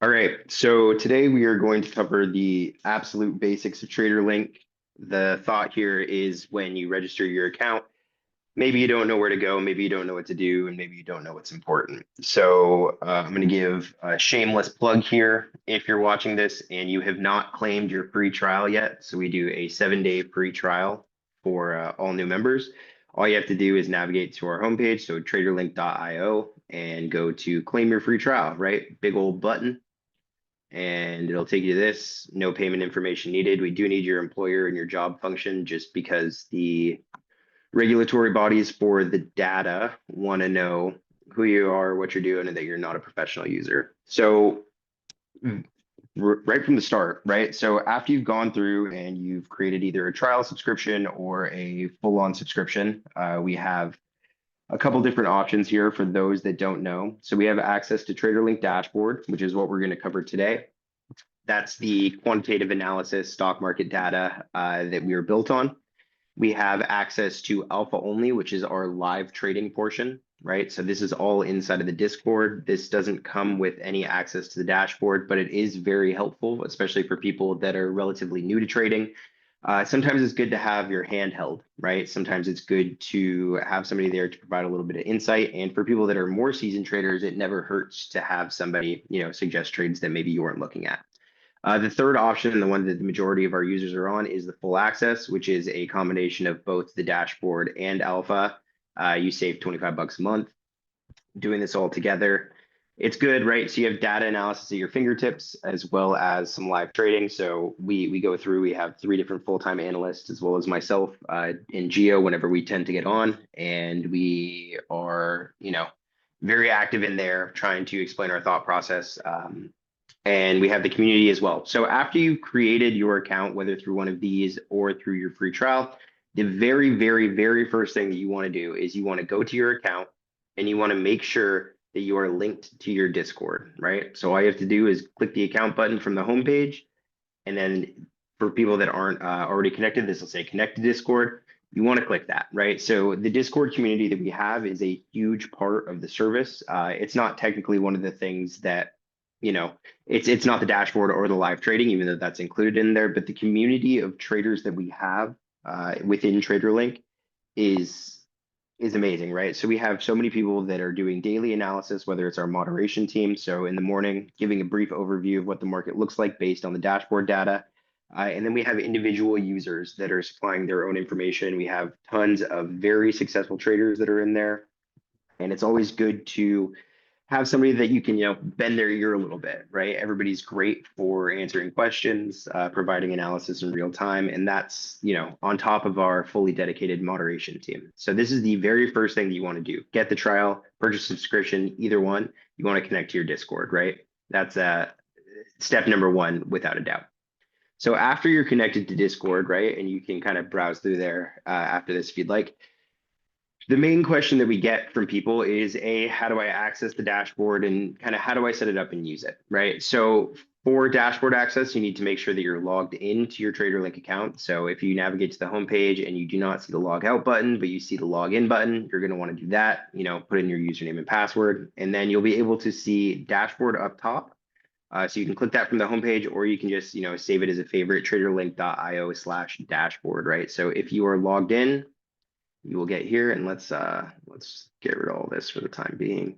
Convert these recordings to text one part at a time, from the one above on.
All right, so today we are going to cover the absolute basics of Traderlink. The thought here is when you register your account, maybe you don't know where to go, maybe you don't know what to do, and maybe you don't know what's important. So I'm going to give a shameless plug here. If you're watching this and you have not claimed your free trial yet, so we do a 7-day free trial for all new members. All you have to do is navigate to our homepage, so traderlink.io, and go to claim your free trial, right? Big old button and it'll take you to this. No payment information needed. We do need your employer and your job function just because the regulatory bodies for the data want to know who you are, what you're doing, and that you're not a professional user. So right from the start, right? So after you've gone through and you've created either a trial subscription or a full-on subscription, we have a couple different options here for those that don't know. So we have access to TraderLink dashboard, which is what we're going to cover today. That's the quantitative analysis stock market data that we are built on. We have access to alpha only, which is our live trading portion, right? So this is all inside of the Discord. This doesn't come with any access to the dashboard, but it is very helpful, especially for people that are relatively new to trading. Sometimes it's good to have your hand held, right? Sometimes it's good to have somebody there to provide a little bit of insight. And for people that are more seasoned traders, it never hurts to have somebody, suggest trades that maybe you weren't looking at. The third option, and the one that the majority of our users are on, is the full access, which is a combination of both the dashboard and alpha. You save 25 bucks a month doing this all together. It's good, right? So you have data analysis at your fingertips as well as some live trading. So we go through, we have 3 different full-time analysts as well as myself in Geo whenever we tend to get on. And we are, very active in there trying to explain our thought process. And we have the community as well. So after you've created your account, whether through one of these or through your free trial, the very, very, very first thing that you want to do is you want to go to your account and you want to make sure that you are linked to your Discord, right? So all you have to do is click the account button from the homepage. And then for people that aren't already connected, this will say connect to Discord. You want to click that, right? So the Discord community that we have is a huge part of the service. It's not technically one of the things that it's not the dashboard or the live trading, even though that's included in there, but the community of traders that we have within TraderLink is amazing, right? So we have so many people that are doing daily analysis, whether it's our moderation team. So in the morning, giving a brief overview of what the market looks like based on the dashboard data. And then we have individual users that are supplying their own information. We have tons of very successful traders that are in there. And it's always good to have somebody that you can, bend their ear a little bit, right? Everybody's great for answering questions, providing analysis in real time. And that's, on top of our fully dedicated moderation team. So this is the very first thing that you want to do. Get the trial, purchase subscription, either one. You want to connect to your Discord, right? That's step number 1, without a doubt. So after you're connected to Discord, right, and you can kind of browse through there after this if you'd like. The main question that we get from people is how do I access the dashboard and kind of how do I set it up and use it, right? So for dashboard access, you need to make sure that you're logged into your TraderLink account. So if you navigate to the homepage and you do not see the log out button, but you see the login button, you're going to want to do that, put in your username and password, and then you'll be able to see dashboard up top. So you can click that from the homepage, or you can just, save it as a favorite, traderlink.io/dashboard, right? So if you are logged in, you will get here, and let's get rid of all this for the time being.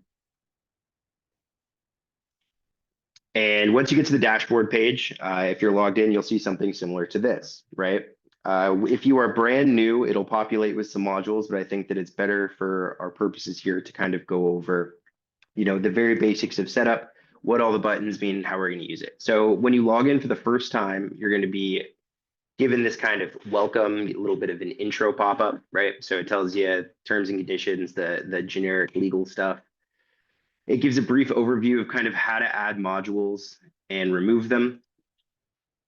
And once you get to the dashboard page, if you're logged in, you'll see something similar to this, right? If you are brand new, it'll populate with some modules, but I think that it's better for our purposes here to kind of go over, the very basics of setup, what all the buttons mean, and how we're going to use it. So when you log in for the first time, you're going to be given this kind of welcome, a little bit of an intro pop-up, right? So it tells you terms and conditions, the generic legal stuff. It gives a brief overview of kind of how to add modules and remove them,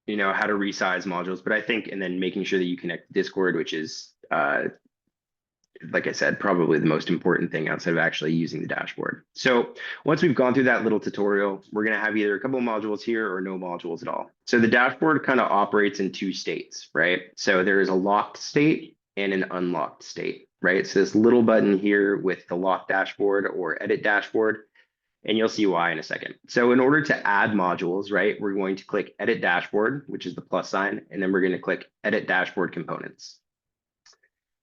how to resize modules. But I think, and then making sure that you connect Discord, which is, like I said, probably the most important thing outside of actually using the dashboard. So once we've gone through that little tutorial, we're going to have either a couple of modules here or no modules at all. So the dashboard kind of operates in 2 states, right? So there is a locked state and an unlocked state, right? So this little button here with the locked dashboard or edit dashboard, and you'll see why in a second. So in order to add modules, right, we're going to click Edit Dashboard, which is the plus sign, and then we're going to click Edit Dashboard Components.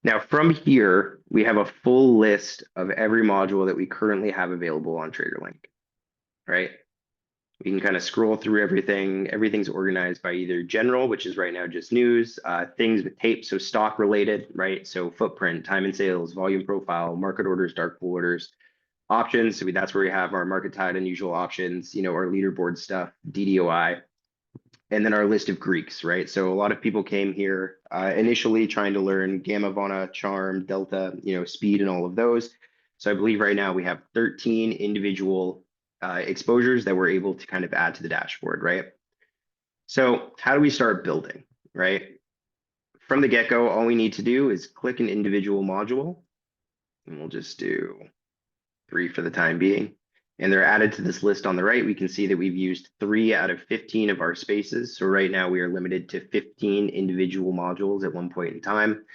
Now from here, we have a full list of every module that we currently have available on Traderlink, right? We can kind of scroll through everything. Everything's organized by either general, which is right now just news, things with tape, so stock related, right? So footprint, time and sales, volume profile, market orders, dark pool orders, options. So that's where we have our market tide unusual options, our leaderboard stuff, DDOI, and then our list of Greeks, right? So a lot of people came here initially trying to learn Gamma, Vana, Charm, Delta, speed and all of those. So I believe right now we have 13 individual exposures that we're able to kind of add to the dashboard, right? So how do we start building, right? From the get-go, all we need to do is click an individual module, and we'll just do 3 for the time being. And they're added to this list on the right. We can see that we've used 3 out of 15 of our spaces. So right now we are limited to 15 individual modules at one point in time.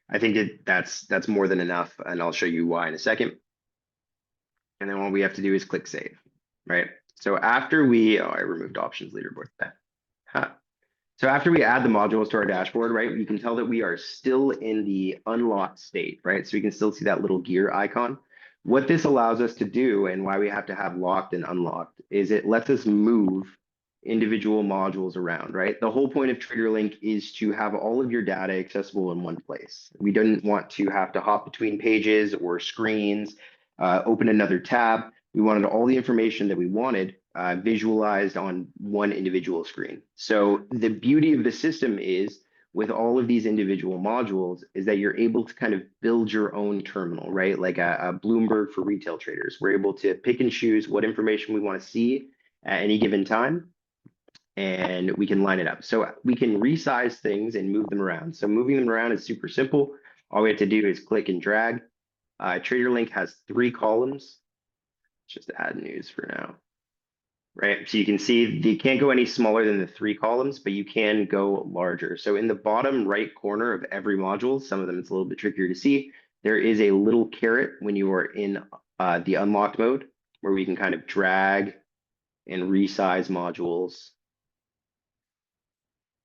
I think that's more than enough, and I'll show you why in a second. And then all we have to do is click save, right? So after I removed options leaderboard. So after we add the modules to our dashboard, right, you can tell that we are still in the unlocked state, right? So we can still see that little gear icon. What this allows us to do, and why we have to have locked and unlocked, is it lets us move individual modules around, right? The whole point of TraderLink is to have all of your data accessible in one place. We didn't want to have to hop between pages or screens, open another tab. We wanted all the information that we wanted visualized on one individual screen. So the beauty of the system is, with all of these individual modules, is that you're able to kind of build your own terminal, right? Like a Bloomberg for retail traders. We're able to pick and choose what information we want to see at any given time, and we can line it up. So we can resize things and move them around. So moving them around is super simple. All we have to do is click and drag. TraderLink has 3 columns. Let's just add news for now. Right, so you can see you can't go any smaller than the 3 columns, but you can go larger. So in the bottom right corner of every module, some of them it's a little bit trickier to see, there is a little caret when you are in the unlocked mode, where we can kind of drag and resize modules,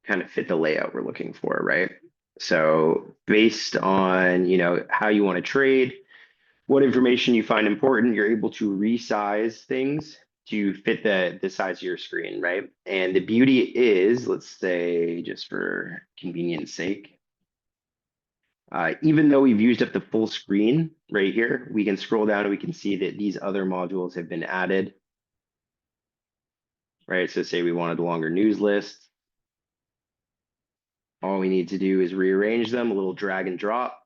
kind of fit the layout we're looking for, right? So based on, how you want to trade, what information you find important, you're able to resize things to fit the size of your screen, right? And the beauty is, let's say, just for convenience sake, even though we've used up the full screen right here, we can scroll down and we can see that these other modules have been added, right? So say we wanted a longer news list. All we need to do is rearrange them, a little drag and drop,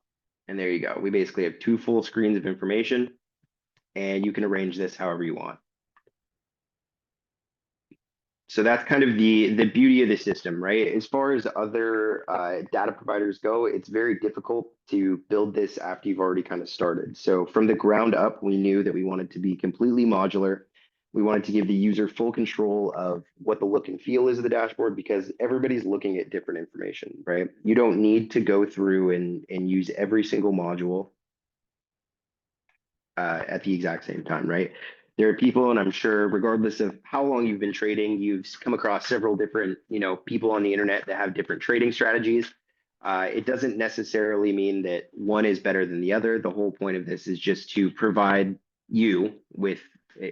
and there you go. We basically have 2 full screens of information, and you can arrange this however you want. So that's kind of the beauty of the system, right? As far as other data providers go, it's very difficult to build this after you've already kind of started. So from the ground up, we knew that we wanted to be completely modular. We wanted to give the user full control of what the look and feel is of the dashboard, because everybody's looking at different information, right? You don't need to go through and use every single module at the exact same time, right? There are people, and I'm sure regardless of how long you've been trading, you've come across several different, people on the internet that have different trading strategies. It doesn't necessarily mean that one is better than the other. The whole point of this is just to provide you with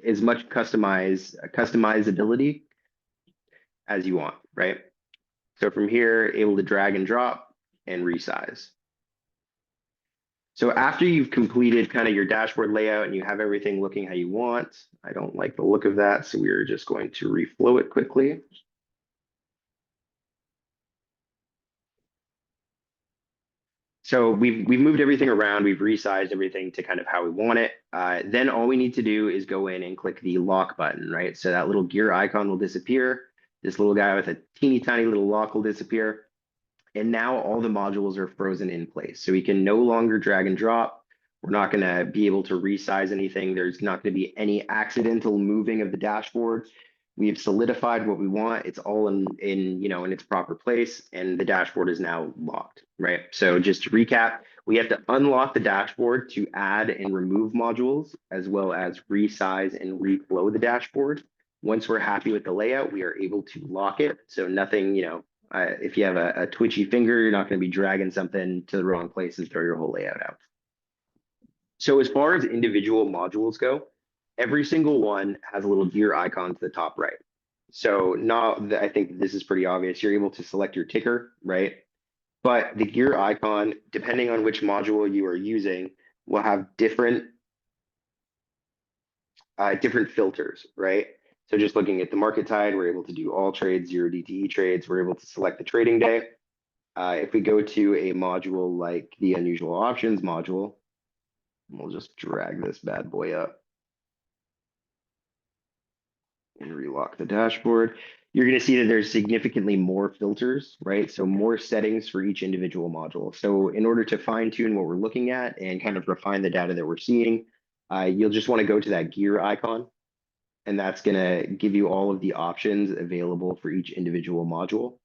as much customizability as you want, right? So from here, able to drag and drop and resize. So after you've completed kind of your dashboard layout and you have everything looking how you want, I don't like the look of that, so we're just going to reflow it quickly. So we've moved everything around, we've resized everything to kind of how we want it. Then all we need to do is go in and click the lock button, right? So that little gear icon will disappear. This little guy with a teeny tiny little lock will disappear. And now all the modules are frozen in place. So we can no longer drag and drop. We're not going to be able to resize anything. There's not going to be any accidental moving of the dashboard. We've solidified what we want. It's all in its proper place, and the dashboard is now locked, right? So just to recap, We have to unlock the dashboard to add and remove modules, as well as resize and reflow the dashboard. Once we're happy with the layout, we are able to lock it. So nothing, if you have a twitchy finger, you're not going to be dragging something to the wrong place and throw your whole layout out. So as far as individual modules go, every single one has a little gear icon to the top right. So now I think this is pretty obvious. You're able to select your ticker, right? But the gear icon, depending on which module you are using, will have different filters, right? So just looking at the market tide, we're able to do all trades, 0 DTE trades. We're able to select the trading day. If we go to a module like the unusual options module, we'll just drag this bad boy up and relock the dashboard. You're going to see that there's significantly more filters, right? So more settings for each individual module. So in order to fine tune what we're looking at and kind of refine the data that we're seeing, you'll just want to go to that gear icon, and that's going to give you all of the options available for each individual module.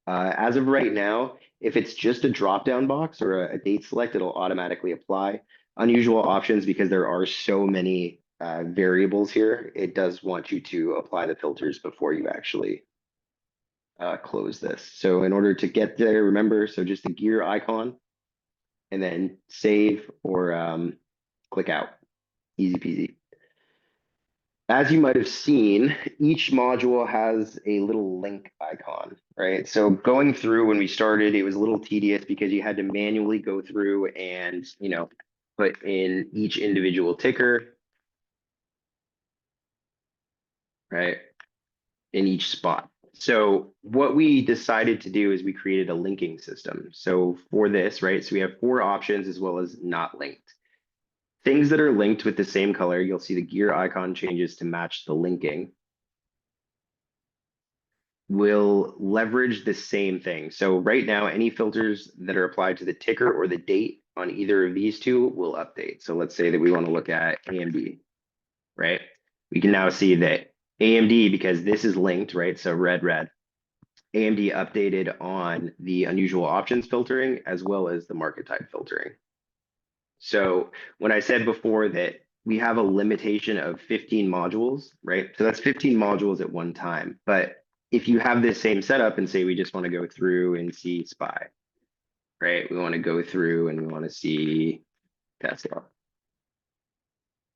As of right now, if it's just a drop-down box or a date select, it'll automatically apply. Unusual options, because there are so many variables here, it does want you to apply the filters before you actually close this. So in order to get there, remember, so just the gear icon and then save or click out. Easy peasy. As you might have seen, each module has a little link icon, right? So going through when we started, it was a little tedious because you had to manually go through and, put in each individual ticker, right, in each spot. So what we decided to do is we created a linking system. So for this, right, so we have 4 options as well as not linked. Things that are linked with the same color, you'll see the gear icon changes to match the linking, will leverage the same thing. So right now, any filters that are applied to the ticker or the date on either of these two will update. So let's say that we want to look at AMD, right? We can now see that AMD, because this is linked, right? So red, AMD updated on the unusual options filtering as well as the market type filtering. So when I said before that we have a limitation of 15 modules, right? So that's 15 modules at one time. But if you have this same setup and say we just want to go through and see SPY, right? We want to go through and we want to see Tesla,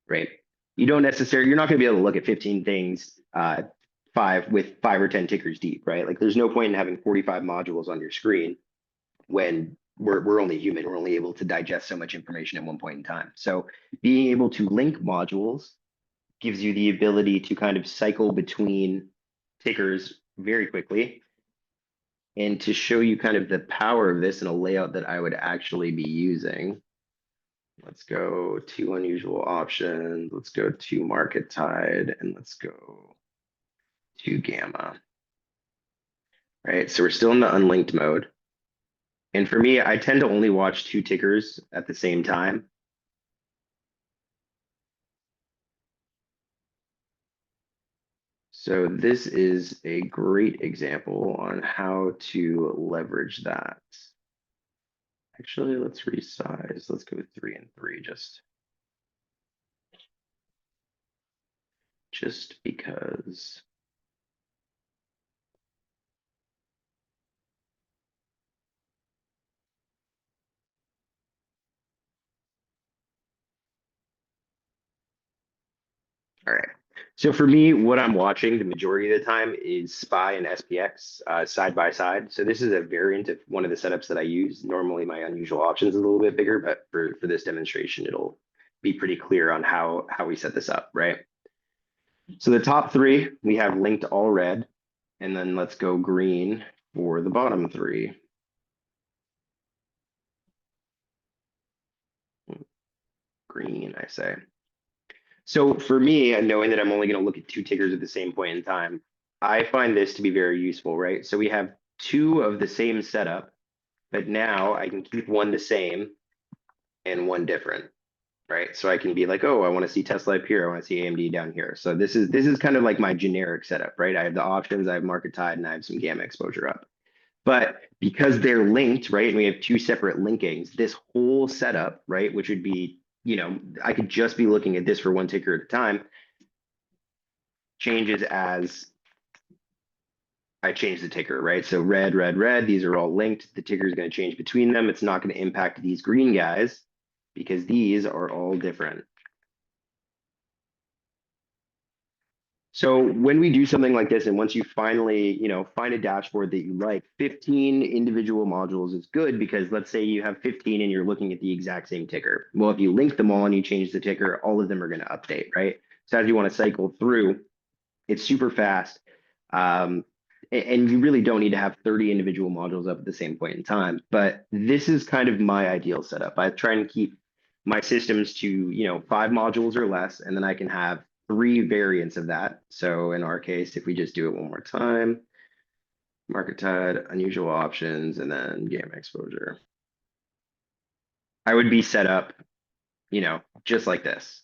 right? You're not going to be able to look at 15 things with 5 or 10 tickers deep, right? Like there's no point in having 45 modules on your screen when we're only human. We're only able to digest so much information at one point in time. So being able to link modules gives you the ability to kind of cycle between tickers very quickly. And to show you kind of the power of this in a layout that I would actually be using, let's go to unusual options, let's go to market tide, and let's go to gamma. Right, so we're still in the unlinked mode. And for me, I tend to only watch 2 tickers at the same time. So this is a great example on how to leverage that. Actually, let's resize. Let's go 3 and 3 just because. All right. So for me, what I'm watching the majority of the time is SPY and SPX side by side. So this is a variant of one of the setups that I use. Normally my unusual options is a little bit bigger, but for this demonstration, it'll be pretty clear on how we set this up, right? So the top 3, we have linked all red, and then let's go green for the bottom 3. Green, I say. So for me, knowing that I'm only going to look at 2 tickers at the same point in time, I find this to be very useful, right? So we have 2 of the same setup, but now I can keep one the same and one different, right? So I can be like, oh, I want to see Tesla up here, I want to see AMD down here. So this is kind of like my generic setup, right? I have the options, I have market tide, and I have some gamma exposure up. But because they're linked, right, and we have two separate linkings, this whole setup, right, which would be, I could just be looking at this for one ticker at a time, changes as I change the ticker, right? So red, red, red, these are all linked. The ticker is going to change between them. It's not going to impact these green guys because these are all different. So when we do something like this, and once you finally, find a dashboard that you like, 15 individual modules is good because let's say you have 15 and you're looking at the exact same ticker. Well, if you link them all and you change the ticker, all of them are going to update, right? So as you want to cycle through, it's super fast. Um, and you really don't need to have 30 individual modules up at the same point in time. But this is kind of my ideal setup. I try and keep my systems to, 5 modules or less, and then I can have 3 variants of that. So in our case, if we just do it one more time, market tide, unusual options, and then gamma exposure, I would be set up, just like this.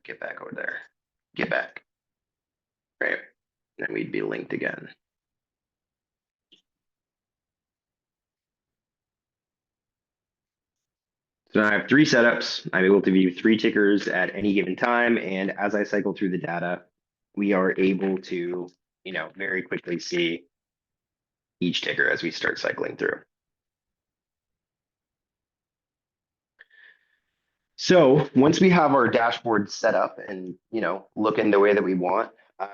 Get back over there. Get back. Right. Then we'd be linked again. So now I have 3 setups. I'm able to view 3 tickers at any given time. And as I cycle through the data, we are able to, very quickly see each ticker as we start cycling through. So once we have our dashboard set up and, looking the way that we want,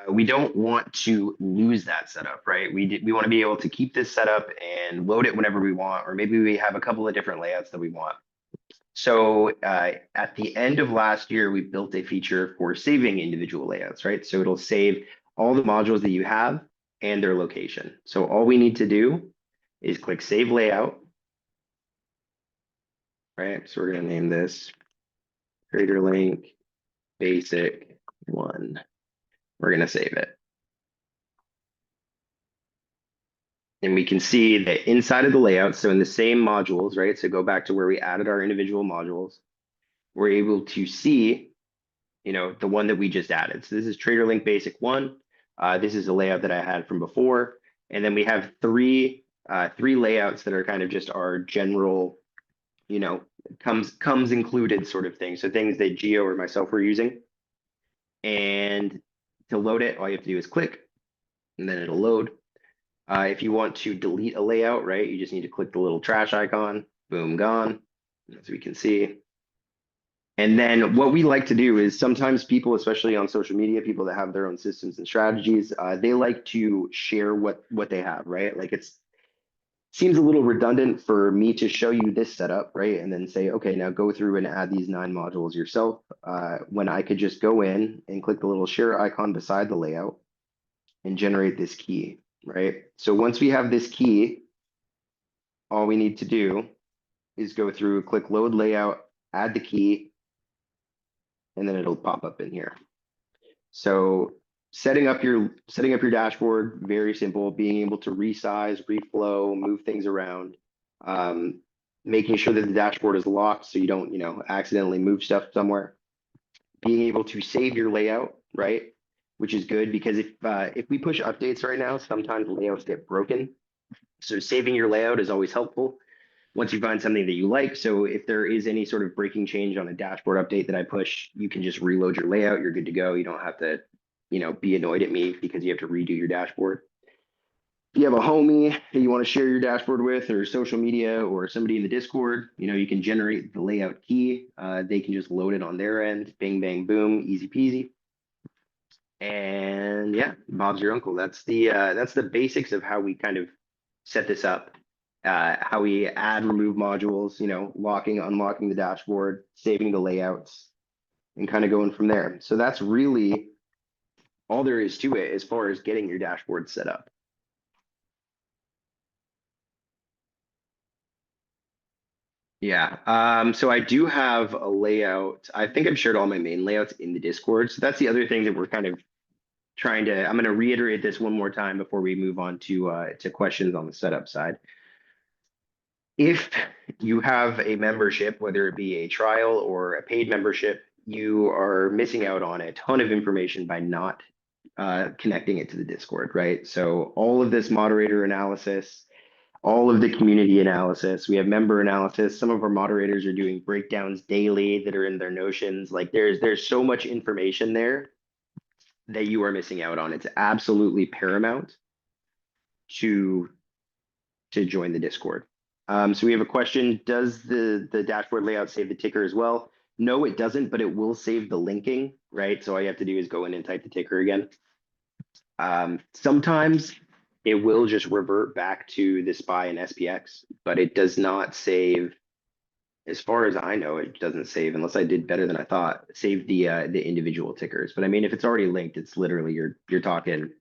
we don't want to lose that setup, right? We want to be able to keep this setup and load it whenever we want, or maybe we have a couple of different layouts that we want. So at the end of last year, we built a feature for saving individual layouts, right? So it'll save all the modules that you have and their location. So all we need to do is click Save Layout, right? So we're going to name this Traderlink Basic 1. We're going to save it. And we can see that inside of the layout, so in the same modules, right? So go back to where we added our individual modules, we're able to see the one that we just added. So this is Traderlink Basic 1. This is a layout that I had from before. And then we have three layouts that are kind of just our general, comes included sort of thing. So things that Gio or myself were using. And to load it, all you have to do is click, and then it'll load. If you want to delete a layout, right, you just need to click the little trash icon. Boom, gone. As we can see. And then what we like to do is sometimes people, especially on social media, people that have their own systems and strategies, they like to share what they have, right? Like seems a little redundant for me to show you this setup, right? And then say, okay, now go through and add these 9 modules yourself, when I could just go in and click the little share icon beside the layout and generate this key, right? So once we have this key, all we need to do is go through, click load layout, add the key, and then it'll pop up in here. So setting up your dashboard, very simple, being able to resize, reflow, move things around, making sure that the dashboard is locked so you don't, accidentally move stuff somewhere. Being able to save your layout, right? Which is good because if we push updates right now, sometimes layouts get broken. So saving your layout is always helpful once you find something that you like. So if there is any sort of breaking change on a dashboard update that I push, you can just reload your layout. You're good to go. You don't have to, be annoyed at me because you have to redo your dashboard. If you have a homie that you want to share your dashboard with, or social media, or somebody in the Discord, you can generate the layout key. They can just load it on their end. Bing, bang, boom, easy peasy. And yeah, Bob's your uncle. That's the basics of how we kind of set this up. How we add, remove modules, locking, unlocking the dashboard, saving the layouts, and kind of going from there. So that's really all there is to it as far as getting your dashboard set up. Yeah. So I do have a layout. I think I've shared all my main layouts in the Discord. So that's the other thing that we're kind of I'm going to reiterate this one more time before we move on to questions on the setup side. If you have a membership, whether it be a trial or a paid membership, you are missing out on a ton of information by not connecting it to the Discord, right? So all of this moderator analysis, all of the community analysis, we have member analysis. Some of our moderators are doing breakdowns daily that are in their notions. Like there's so much information there that you are missing out on. It's absolutely paramount to join the Discord. So we have a question, does the dashboard layout save the ticker as well? No, it doesn't, but it will save the linking, right? So all you have to do is go in and type the ticker again. Sometimes it will just revert back to the SPY and SPX, but it does not save, as far as I know, it doesn't save unless I did better than I thought, save the individual tickers. But I mean, if it's already linked, it's literally you're talking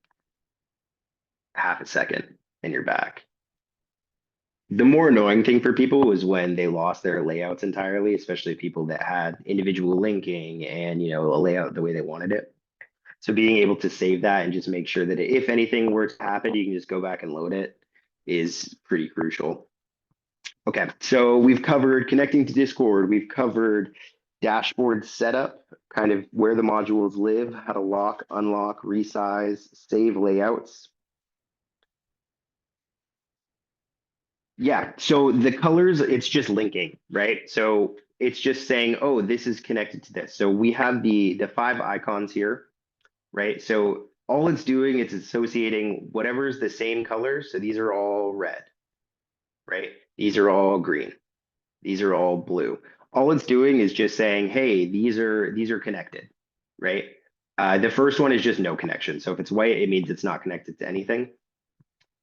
half a second and you're back. The more annoying thing for people was when they lost their layouts entirely, especially people that had individual linking and a layout the way they wanted it. So being able to save that and just make sure that if anything were to happen, you can just go back and load it is pretty crucial. Okay, so we've covered connecting to Discord. We've covered dashboard setup, kind of where the modules live, how to lock, unlock, resize, save layouts. Yeah, so the colors, it's just linking, right? So it's just saying, oh, this is connected to this. So we have the 5 icons here, right? So all it's doing is associating whatever is the same color. So these are all red, right? These are all green. These are all blue. All it's doing is just saying, hey, these are connected, right? The first one is just no connection. So if it's white, it means it's not connected to anything.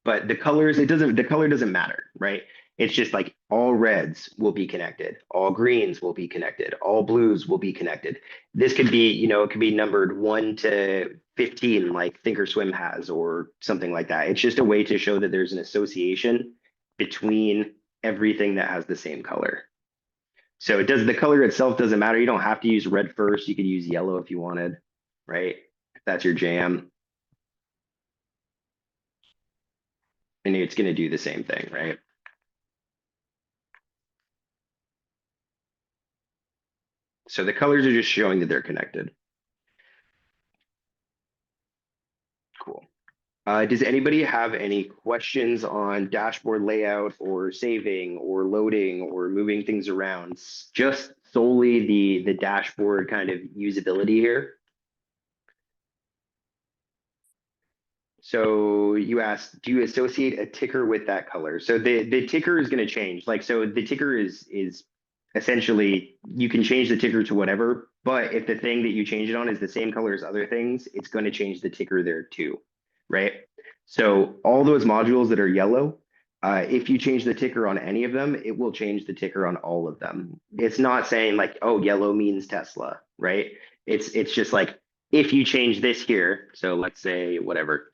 But the colors, the color doesn't matter, right? It's just like all reds will be connected, all greens will be connected, all blues will be connected. This could be, it could be numbered 1 to 15, like Thinkorswim has, or something like that. It's just a way to show that there's an association between everything that has the same color. So the color itself doesn't matter. You don't have to use red first. You could use yellow if you wanted, right? If that's your jam. And it's going to do the same thing, right? So the colors are just showing that they're connected. Cool. Does anybody have any questions on dashboard layout or saving or loading or moving things around? Just solely the dashboard kind of usability here. So you asked, do you associate a ticker with that color? So the ticker is going to change. Like, so the ticker is essentially, you can change the ticker to whatever, but if the thing that you change it on is the same color as other things, it's going to change the ticker there too, right? So all those modules that are yellow, if you change the ticker on any of them, it will change the ticker on all of them. It's not saying like, oh, yellow means Tesla, right? It's just like, if you change this here, so let's say whatever,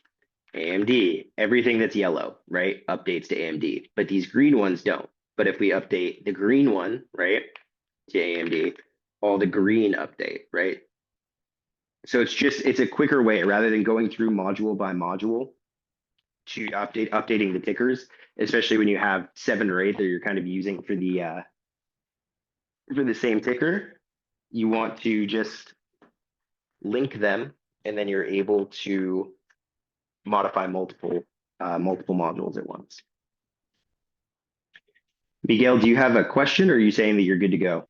AMD, everything that's yellow, right, updates to AMD, but these green ones don't. But if we update the green one, right, to AMD, all the green update, right? So it's a quicker way rather than going through module by module to updating the tickers, especially when you have 7 or 8 that you're kind of using for the same ticker. You want to just link them, and then you're able to modify multiple modules at once. Miguel, do you have a question, or are you saying that you're good to go?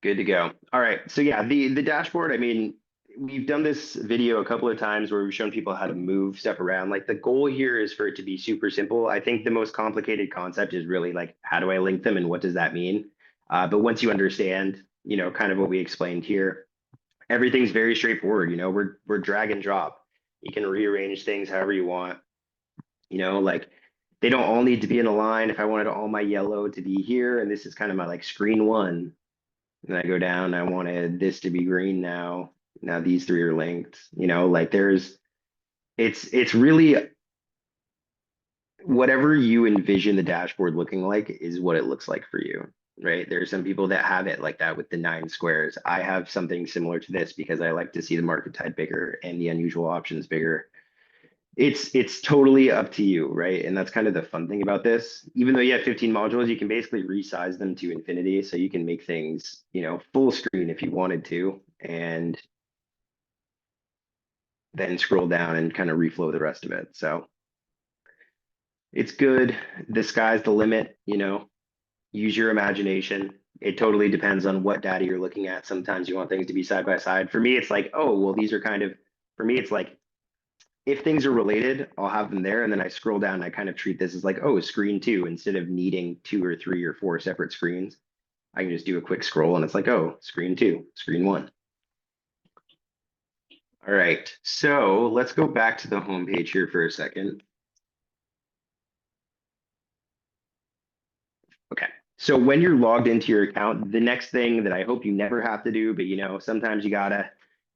Good to go. All right. So yeah, the dashboard, I mean, we've done this video a couple of times where we've shown people how to move stuff around. Like the goal here is for it to be super simple. I think the most complicated concept is really like, how do I link them and what does that mean? But once you understand, kind of what we explained here, everything's very straightforward. We're drag and drop. You can rearrange things however you want. Like they don't all need to be in a line. If I wanted all my yellow to be here, and this is kind of my like screen 1, and I go down, I wanted this to be green now. Now these 3 are linked. Like it's really whatever you envision the dashboard looking like is what it looks like for you, right? There are some people that have it like that with the 9 squares. I have something similar to this because I like to see the market tide bigger and the unusual options bigger. It's totally up to you, right? And that's kind of the fun thing about this. Even though you have 15 modules, you can basically resize them to infinity. So you can make things, full screen if you wanted to, and then scroll down and kind of reflow the rest of it. So it's good. The sky's the limit, use your imagination. It totally depends on what data you're looking at. Sometimes you want things to be side by side. For me, it's like, oh, well, these are kind of, for me, it's like, if things are related, I'll have them there. And then I scroll down and I kind of treat this as like, oh, screen two, instead of needing two or three or four separate screens. I can just do a quick scroll and it's like, oh, screen two, screen one. All right. So let's go back to the home page here for a second. Okay. So when you're logged into your account, the next thing that I hope you never have to do, but sometimes you gotta,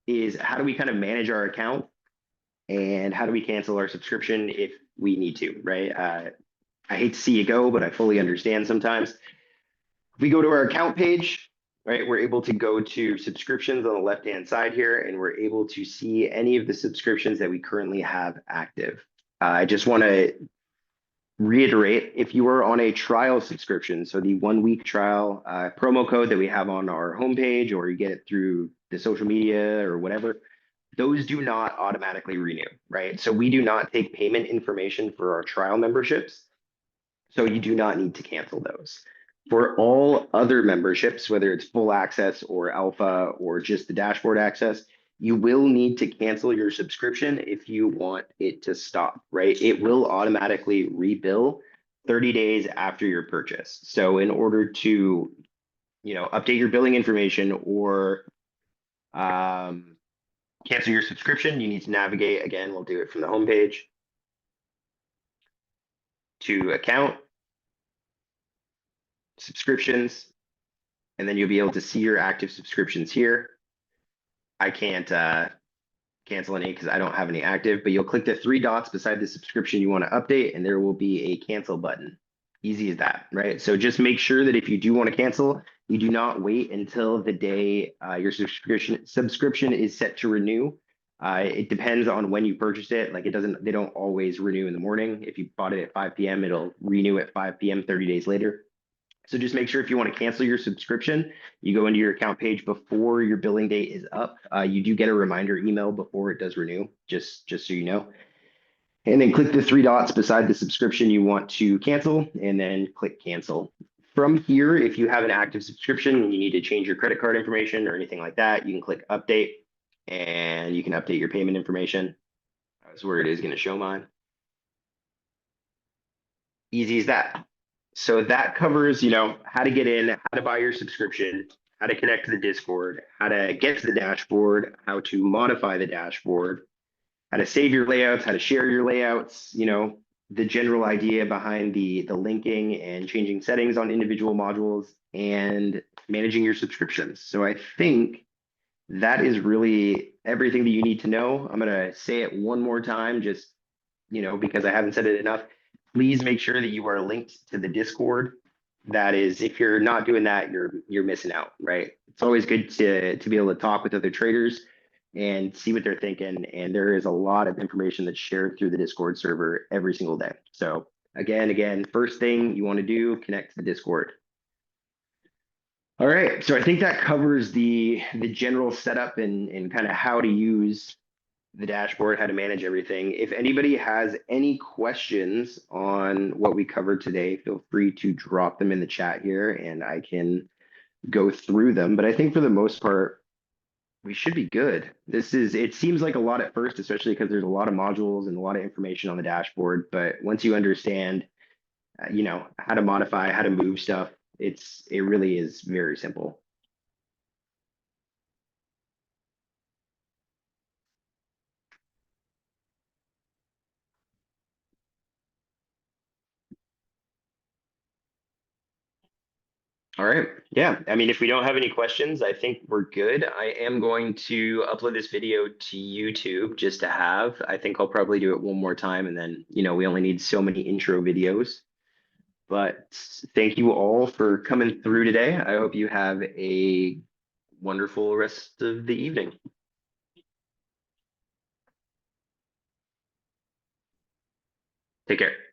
is how do we kind of manage our account and how do we cancel our subscription if we need to, right? I hate to see you go, but I fully understand sometimes. If we go to our account page, right, we're able to go to subscriptions on the left-hand side here, and we're able to see any of the subscriptions that we currently have active. I just want to reiterate, if you are on a trial subscription, so the 1 week trial promo code that we have on our homepage, or you get it through the social media or whatever, those do not automatically renew, right? So we do not take payment information for our trial memberships. So you do not need to cancel those. For all other memberships, whether it's full access or alpha or just the dashboard access, you will need to cancel your subscription if you want it to stop, right? It will automatically rebill 30 days after your purchase. So in order to, update your billing information or cancel your subscription, you need to navigate, again, we'll do it from the homepage to account, subscriptions, and then you'll be able to see your active subscriptions here. I can't cancel any because I don't have any active, but you'll click the three dots beside the subscription you want to update, and there will be a cancel button. Easy as that, right? So just make sure that if you do want to cancel, you do not wait until the day your subscription is set to renew. It depends on when you purchased it. Like they don't always renew in the morning. If you bought it at 5 p.m., it'll renew at 5 p.m. 30 days later. So just make sure if you want to cancel your subscription, you go into your account page before your billing date is up. You do get a reminder email before it does renew, just so you know. And then click the three dots beside the subscription you want to cancel, and then click cancel. From here, if you have an active subscription and you need to change your credit card information or anything like that, you can click update, and you can update your payment information. That's where it is going to show mine. Easy as that. So that covers, how to get in, how to buy your subscription, how to connect to the Discord, how to get to the dashboard, how to modify the dashboard, how to save your layouts, how to share your layouts, the general idea behind the linking and changing settings on individual modules and managing your subscriptions. So I think that is really everything that you need to know. I'm going to say it one more time, just, because I haven't said it enough. Please make sure that you are linked to the Discord. That is, if you're not doing that, you're missing out, right? It's always good to be able to talk with other traders and see what they're thinking. And there is a lot of information that's shared through the Discord server every single day. So again, first thing you want to do, connect to the Discord. All right, so I think that covers the general setup and kind of how to use the dashboard, how to manage everything. If anybody has any questions on what we covered today, feel free to drop them in the chat here and I can go through them. But I think for the most part, we should be good. It seems like a lot at first, especially because there's a lot of modules and a lot of information on the dashboard. But once you understand, how to modify, how to move stuff, it really is very simple. All right. Yeah. I mean, if we don't have any questions, I think we're good. I am going to upload this video to YouTube just to have. I think I'll probably do it one more time and then, we only need so many intro videos. But thank you all for coming through today. I hope you have a wonderful rest of the evening. Take care.